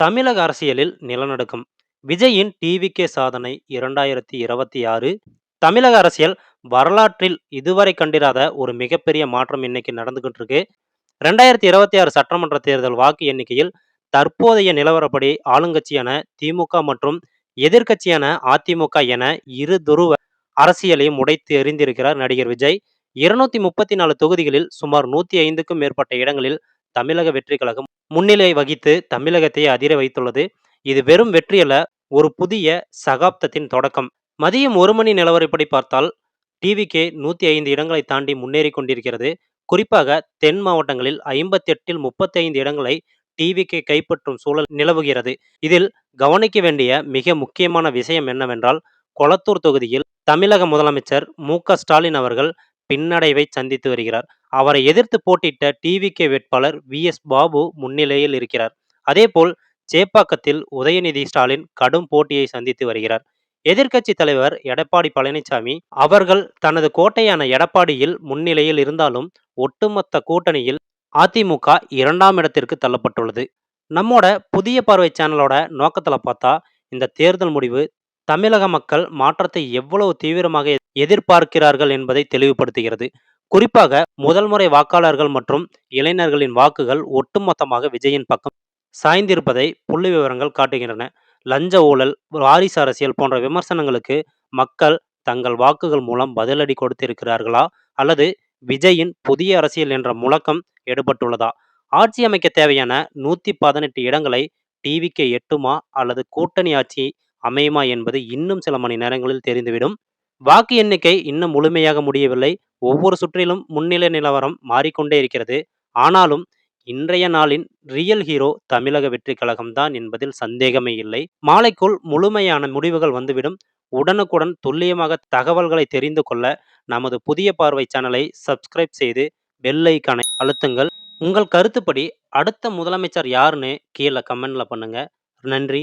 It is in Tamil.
தமிழக அரசியலில் நிலநடுக்கம். விஜயின் டிவிகே சாதனை 2026. தமிழக அரசியல் வரலாற்றில் இதுவரை கண்டிராத ஒரு மிகப்பெரிய மாற்றம் இன்னைக்கு நடந்துகிட்டு இருக்கு. 2026 சட்டமன்ற தேர்தல் வாக்கு எண்ணிக்கையில் தற்போதைய நிலவரப்படி ஆளுங்கட்சியான திமுக மற்றும் எதிர்க்கட்சியான அதிமுக என இரு துருவ அரசியலையும் உடைத்து எறிந்திருக்கிறார் நடிகர் விஜய். 234 தொகுதிகளில் சுமார் 105க்கும் மேற்பட்ட இடங்களில் தமிழக வெற்றிக் கழகம் முன்னிலை வகித்து தமிழகத்தையே அதிர வைத்துள்ளது. இது வெறும் வெற்றி அல்ல, ஒரு புதிய சகாப்தத்தின் தொடக்கம். மதியம் 1 மணி நிலவரப்படி பார்த்தால் டிவிகே 105 இடங்களை தாண்டி முன்னேறி கொண்டிருக்கிறது. குறிப்பாக தென் மாவட்டங்களில் 58ல் 35 இடங்களை டிவிகே கைப்பற்றும் சூழல் நிலவுகிறது. இதில் கவனிக்க வேண்டிய மிக முக்கியமான விஷயம் என்னவென்றால், கொளத்தூர் தொகுதியில் தமிழக முதலமைச்சர் மு.க.ஸ்டாலின் அவர்கள் பின்னடைவை சந்தித்து வருகிறார். அவரை எதிர்த்து போட்டியிட்ட டிவிகே வேட்பாளர் வி.எஸ்.பாபு முன்னிலையில் இருக்கிறார். அதேபோல் சேப்பாக்கத்தில் உதயநிதி ஸ்டாலின் கடும் போட்டியை சந்தித்து வருகிறார். எதிர்க்கட்சி தலைவர் எடப்பாடி பழனிசாமி அவர்கள் தனது கோட்டையான எடப்பாடியில் முன்னிலையில் இருந்தாலும் ஒட்டுமொத்த கூட்டணியில் அதிமுக 2ஆம் இடத்திற்கு தள்ளப்பட்டுள்ளது. நம்மோட புதிய பார்வை சேனலோட நோக்கத்துல பார்த்தா, இந்த தேர்தல் முடிவு தமிழக மக்கள் மாற்றத்தை எவ்வளவு தீவிரமாக எதிர்பார்க்கிறார்கள் என்பதை தெளிவுபடுத்துகிறது. குறிப்பாக முதல் முறை வாக்காளர்கள் மற்றும் இளைஞர்களின் வாக்குகள் ஒட்டுமொத்தமாக விஜயின் பக்கம் சாய்ந்திருப்பதை புள்ளி விவரங்கள் காட்டுகின்றன. லஞ்ச ஊழல், வாரிசு அரசியல் போன்ற விமர்சனங்களுக்கு மக்கள் தங்கள் வாக்குகள் மூலம் பதிலடி கொடுத்திருக்கிறார்களா, அல்லது விஜயின் புதிய அரசியல் என்ற முழக்கம் எடுபட்டுள்ளதா? ஆட்சி அமைக்க தேவையான 118 இடங்களை டிவிகே எட்டுமா, அல்லது கூட்டணி ஆட்சி அமையுமா என்பது இன்னும் சில மணி நேரங்களில் தெரிந்துவிடும். வாக்கு எண்ணிக்கை இன்னும் முழுமையாக முடியவில்லை. ஒவ்வொரு சுற்றிலும் முன்னிலை நிலவரம் மாறிக்கொண்டே இருக்கிறது. ஆனாலும் இன்றைய நாளின் ரியல் ஹீரோ தமிழக வெற்றிக் கழகம் தான் என்பதில் சந்தேகமே இல்லை. மாலைக்குள் முழுமையான முடிவுகள் வந்துவிடும். உடனுக்குடன் துல்லியமாக தகவல்களை தெரிந்து கொள்ள நமது புதிய பார்வை சேனலை சப்ஸ்கிரைப் செய்து பெல் ஐகானை அழுத்துங்கள். உங்கள் கருத்துப்படி அடுத்த முதலமைச்சர் யாருன்னு கீழே கமெண்ட்ல பண்ணுங்க. நன்றி.